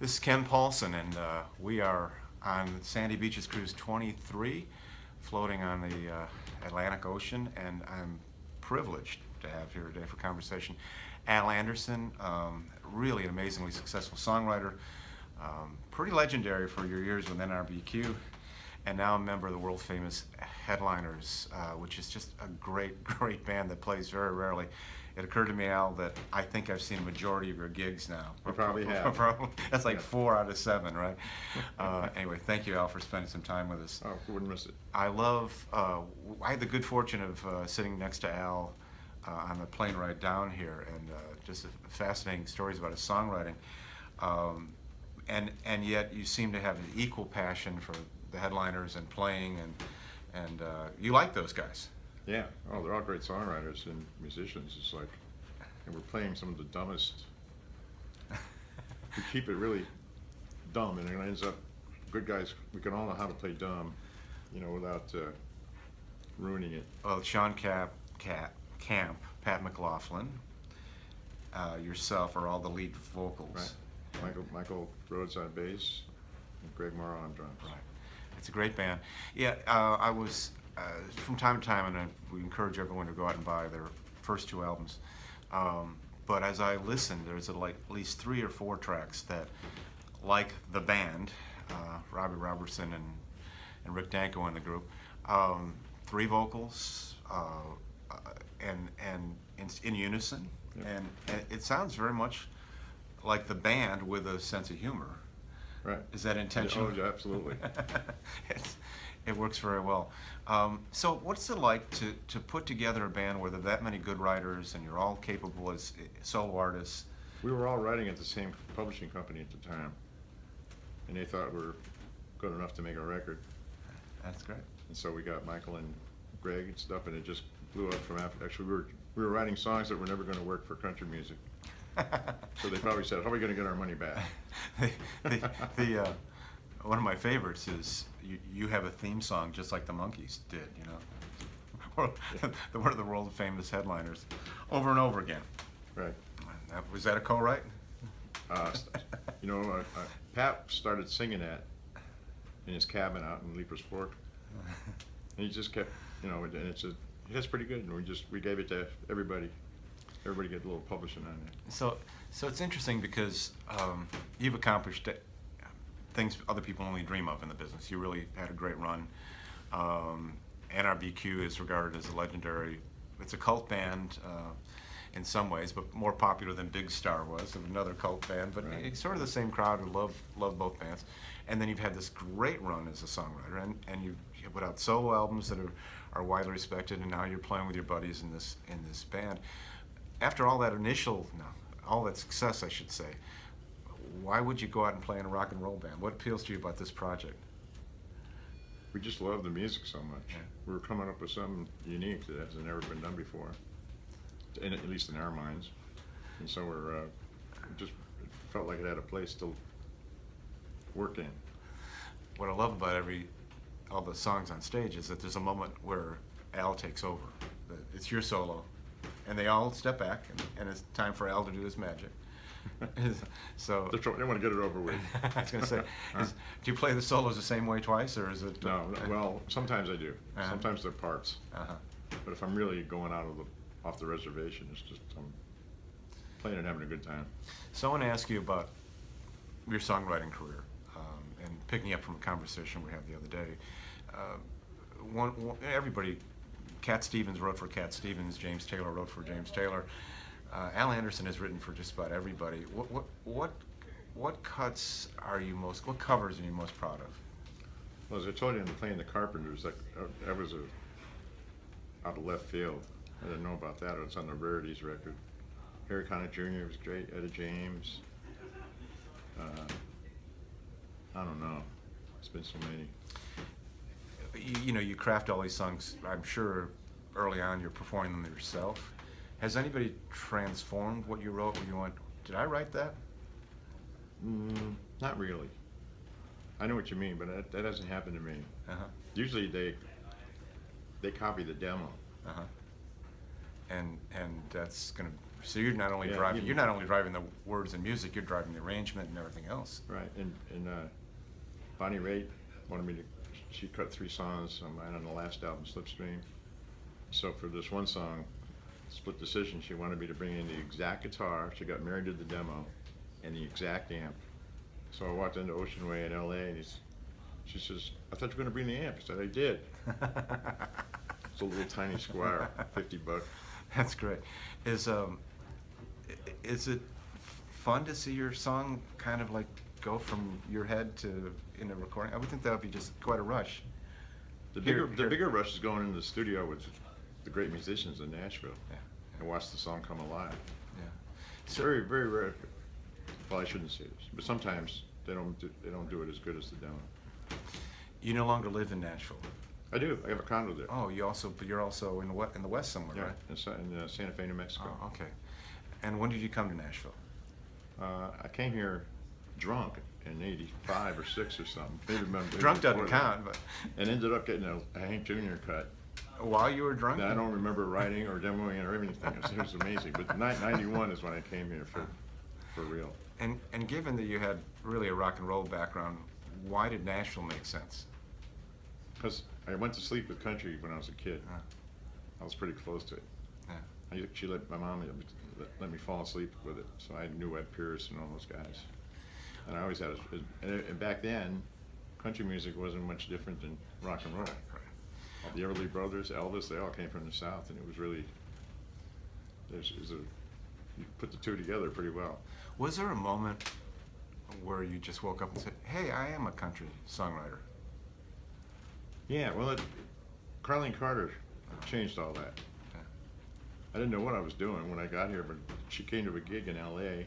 This is Ken Paulson, and we are on Sandy Beach's Cruise 23, floating on the Atlantic Ocean, and I'm privileged to have here today for conversation Al Anderson, really an amazingly successful songwriter, pretty legendary for your years with NRBQ, and now a member of the world-famous Headliners, which is just a great, great band that plays very rarely. It occurred to me, Al, that I think I've seen a majority of your gigs now. You probably have. That's like 4 out of 7, right? Anyway, thank you, Al, for spending some time with us. Oh, who wouldn't miss it? I had the good fortune of sitting next to Al on the plane ride down here, and just fascinating stories about his songwriting. And yet you seem to have an equal passion for the Headliners and playing, and you like those guys. Yeah. Oh, they're all great songwriters and musicians. It's like, and we're playing some of the dumbest. We keep it really dumb, and it ends up good guys. We can all know how to play dumb, without ruining it. Well, Sean Camp, Pat McLaughlin, yourself are all the lead vocals. Right. Michael Rhodes on bass, and Greg Morrow on drums. Right. It's a great band. Yeah, I was from time to time, and we encourage everyone to go out and buy their first 2 albums. But as I listened, there's at least 3 or 4 tracks that, like the band, Robbie Robertson and Rick Danko in the group, 3 vocals and in unison, Yeah. and it sounds very much like the band with a sense of humor. Right. Is that intentional? Oh, yeah, absolutely. It works very well. So what's it like to put together a band where there are that many good writers and you're all capable as solo artists? We were all writing at the same publishing company at the time, and they thought we were good enough to make a record. That's great. And so we got Michael and Greg and stuff, and it just blew up from after. Actually, we were writing songs that were never going to work for country music. So they probably said, "How are we going to get our money back?" One of my favorites is you have a theme song just like the Monkees did, one of the world famous Headliners, over and over again. Right. Was that a co-write? Pat started singing that in his cabin out in Leaper's Fork, and he just kept, and it's pretty good, and we gave it to everybody. Everybody get a little publishing on it. So it's interesting because you've accomplished things other people only dream of in the business. You really had a great run. NRBQ is regarded as a legendary, it's a cult band in some ways, but more popular than Big Star was, another cult band, but Right. It's sort of the same crowd who love both bands. And then you've had this great run as a songwriter, and you put out solo albums that are widely respected, and now you're playing with your buddies in this band. After all that all that success, I should say, why would you go out and play in a rock and roll band? What appeals to you about this project? We just love the music so much. Yeah. We were coming up with something unique that has never been done before, at least in our minds. And so it felt like it had a place to work in. What I love about all the songs on stage is that there's a moment where Al takes over. It's your solo, and they all step back, and it's time for Al to do his magic. So They want to get it over with. I was going to say, do you play the solos the same way twice, or is it? No, well, sometimes I do. Uh-huh. Sometimes they're parts. Uh-huh. But if I'm really going off the reservation, it's just I'm playing and having a good time. So I want to ask you about your songwriting career, and picking up from a conversation we had the other day. Everybody, Cat Stevens wrote for Cat Stevens, James Taylor wrote for James Taylor. Al Anderson has written for just about everybody. What covers are you most proud of? Well, as I told you, I'm playing the Carpenters. That was out of left field. I didn't know about that. It was on the Rarities record. Harry Connick Jr. was great. Etta James. I don't know. It's been so many. You craft all these songs. I'm sure early on you're performing them yourself. Has anybody transformed what you wrote when you went, did I write that? Not really. I know what you mean, but that hasn't happened to me. Uh-huh. Usually they copy the demo. Uh-huh. And that's going to So you're not only Yeah, driving, even- you're not only driving the words and music, you're driving the arrangement and everything else. Right, and Bonnie Raitt wanted me to, she cut 3 songs on mine on the last album, Slipstream. So for this one song, Split Decision, she wanted me to bring in the exact guitar, she got married to the demo, and the exact amp. So I walked into Ocean Way in LA, and she says, I thought you were gonna bring the amp. I said, I did. It's a little tiny Squire, $50. That's great. Is it fun to see your song kind of like go from your head to in a recording? I would think that would be just quite a rush. The Here- bigger rush is going into the studio with the great musicians in Nashville Yeah, and watch the song come alive. yeah. It's So, very, very rare. Well, I shouldn't say this, but sometimes they don't do it as good as the demo. you no longer live in Nashville. I do. I have a condo there. Oh, but you're also in the west somewhere, Yeah, right? in Santa Fe, New Mexico. Oh, okay. And when did you come to Nashville? I came here drunk in '85 or '6 or something. Maybe Drunk doesn't before that. count, but And ended up getting a Hank Jr. cut. while you were drunk? I don't remember writing or demoing or anything. It was amazing. But '91 is when I came here for real. And given that you had really a rock and roll background, why did Nashville make sense? Because I went to sleep with country when I was a kid. Uh, I was pretty close to it. yeah. She let my mom let me fall asleep with it, so I knew Ed Pierce and all those guys. And I always had and back then, country music wasn't much different than rock and roll. All the Everly Brothers, Elvis, they all came from the South, and it was really, you put the two together pretty well. Was there a moment where you just woke up and said, hey, I am a country songwriter? Yeah, well, Carlene Carter changed all that. Yeah. I didn't know what I was doing when I got here, but she came to a gig in LA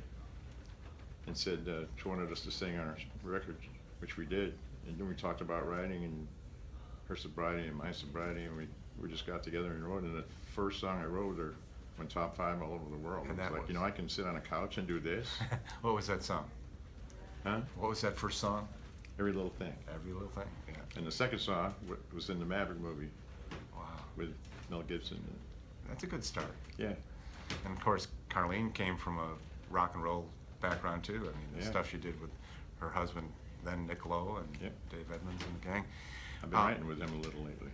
and said she wanted us to sing on her record, which we did. And then we talked about writing and her sobriety and my sobriety, and we just got together and wrote. And the first song I wrote her went top 5 all over the world. And It that was like, was? I can sit on a couch and do this, What was that song? huh? What was that first song? Every little thing. Every Little Thing? Yeah. And the second song was in the Maverick movie Wow. with Mel Gibson. That's a good start. Yeah, And of course, Carlene came from a rock and roll background too. I mean, the Yeah. stuff she did with her husband, then Nick Lowe and Yep. Dave Edmunds and the gang. I've been writing with him a little lately.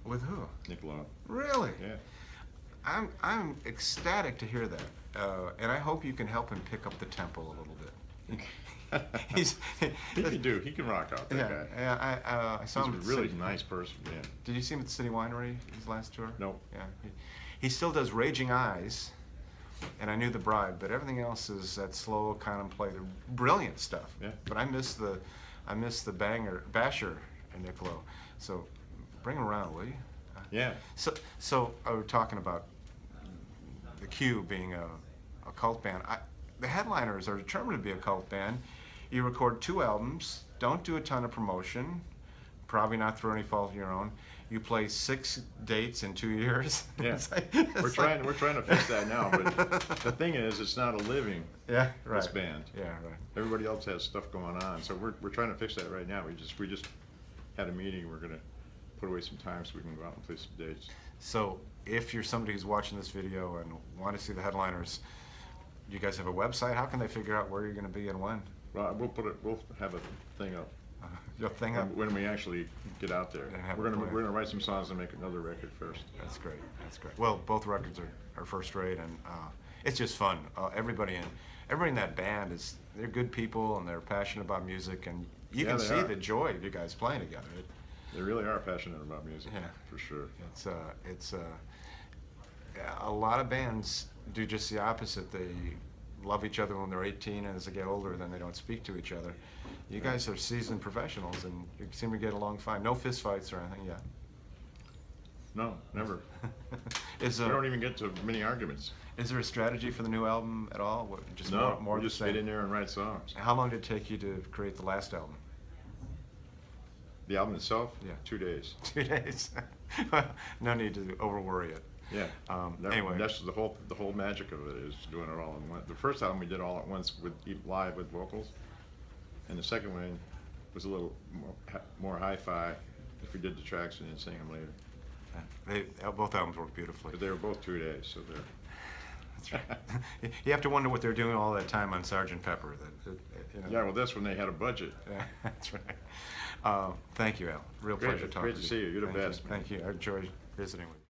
With who? Nick Lowe. Really? Yeah. I'm ecstatic to hear that, and I hope you can help him pick up the tempo a little bit. He's He can rock out, that yeah, guy. yeah. I saw He's him. a at the really City- nice person, yeah. Did you see him at the City Winery his last tour? No. Yeah. He still does Raging Eyes, and I Knew the Bride, but everything else is that slow contemplative, brilliant stuff. Yeah. But I miss the basher and Nick Lowe. So bring him around, will you? Yeah. So we're talking about the Q being a cult band. The Headliners are determined to be a cult band. You record 2 albums, don't do a ton of promotion, probably not through any fault of your own. You play 6 dates in 2 years. Yeah. It's like- We're it's trying like- to fix that now, but the thing is, it's not a living, Yeah, right. this band. Yeah, right. Everybody else has stuff going on, so we're trying to fix that right now. We just had a meeting, we're gonna put away some time so we can go out and play some dates. So if you're somebody who's watching this video and want to see the Headliners, you guys have a website? How can they figure out where you're going to be and when? Well, we'll have a thing up Your thing up? when we actually get out there. And have We're a gonna plan. write some songs and make another record first. That's great. That's great. Well, both records are first rate, and it's just fun. Everybody in that band they're good people and they're passionate about music, and you Yeah, can they see are. the joy of you guys playing together. They really are passionate about music, Yeah. for sure. It's a lot of bands do just the opposite. They love each other when they're 18, and as they get older, then they don't speak to each other. You guys are seasoned professionals, and you seem to get along fine. No fist fights or anything yet. No, never. Is We don't even get to many arguments. there a strategy for the new album at all? Just No, more we the just same? get in there and write songs. How long did it take you to create the last album? The album itself, Yeah. 2 days. 2 days. No need to over worry it. Yeah. Anyway. That's the whole magic of it is doing it all in one. The first album we did all at once live with vocals, and the second one was a little more hi-fi. If we did the tracks and then sang them later. Both albums work beautifully. But they were both 2 days, so That's right. You have to wonder what they're doing all that time on Sergeant Pepper. You know. Yeah, well, that's when they had a budget. Yeah, that's right. Thank you, Al. Real Great- pleasure talking great to see you. You're the Thank best, man. Thank you. I enjoyed visiting with you.